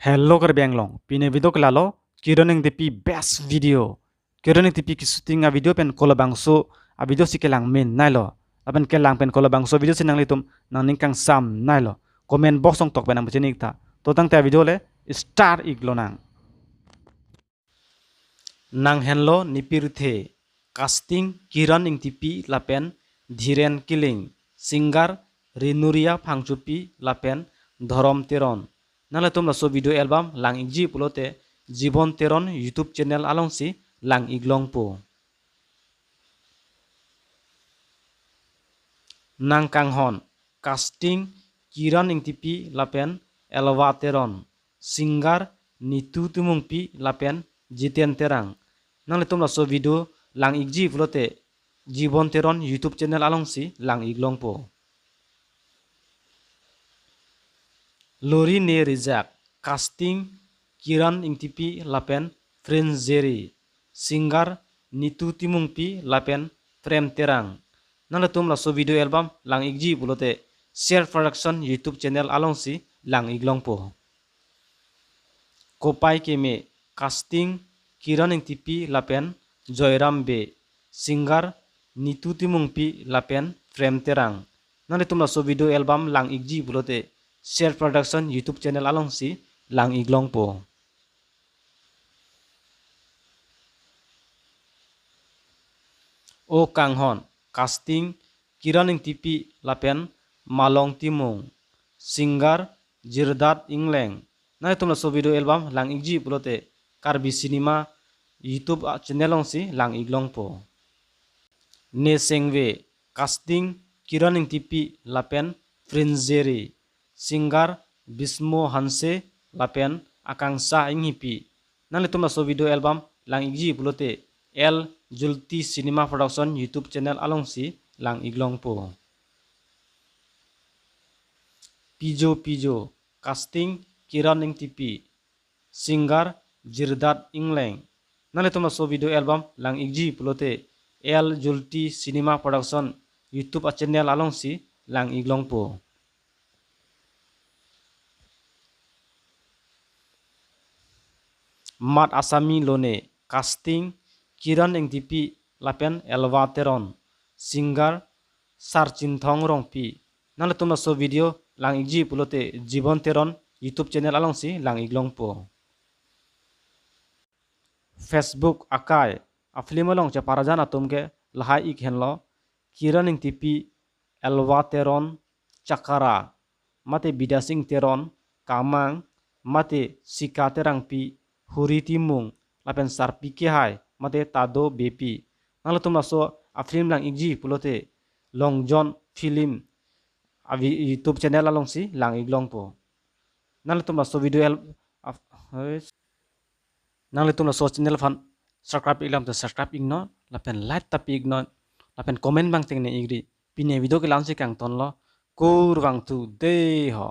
Hello kerbenglong, pine video kelalo, kironing tipi best video. Kironing tipi ki shooting a video pen kola bangso, a video si kelang min nailo. Apen kelang pen kola bangso video sinang litum nang ningkang sam nailo. Comment box ong tok penang bejenik ta. Totang te video le star iglo nang. Nang henlo nipirthe casting kironing tipi lapen dhiren kiling singer rinuria phangchupi lapen dhorom teron. Nale তোমরা so video album lung easy পুলোতে জীবন তেরন YouTube channel আলংসি লাং ইগলং পো nang kanghon casting kiran ingtipi lapen elwa teron singer nitu tumungpi lapen jiten terang nale তোমরা so video lang igi pulote জীবন তেরন YouTube channel আলংসি লাং ইগলং পো Lori ne rijak casting kiran ingtipi lapen frenzeri singer nitu timungpi lapen frame terang nala tumla so video album lang igji bulote share production youtube channel alongsi lang iglongpo kopai keme casting kiran ingtipi lapen joyram be singer nitu timungpi lapen frame terang nala tumla so video album lang igji bulote share production YouTube channel alongsi lang iglong po. O kanghon casting kiraning tipi lapen malong timung singer jirdat ingleng. Nah tumla so video album lang igji pulote karbi cinema YouTube channel ongsi lang iglong po. Ne sengwe casting kiraning tipi lapen frinzeri singer Bismo Hanse lapen akangsa inghipi nang lituma so video album lang igji bulote L Julti Cinema Production YouTube channel alongsi lang iglong po Pijo casting Kiran ing tipi singer Jirdat Ingleng nang lituma so video album lang igji bulote L Julti Cinema Production YouTube channel alongsi lang iglong po mat asami lone casting kiran ing tipi lapen elwa teron singer sarchinthong rongpi nale tumna so video lang igji pulote jibon teron YouTube channel alongsi lang iglong po Facebook akai aflimolong cha parajan atumke lahai ik henlo kiran ing tipi elwa teron chakara mate bidasing teron kamang mate sikaterang pi huri timung lapen sarpi ke hai mate tado bepi nang tumna so aflim lang igji pulote long john film avi YouTube channel alongsi lang iglong po nang tumna so video nang tumna so channel fan subscribe ilam to subscribe igno lapen like tapi igno lapen comment bang tengne igri pine video ke lansi kang tonlo kur bang tu de ho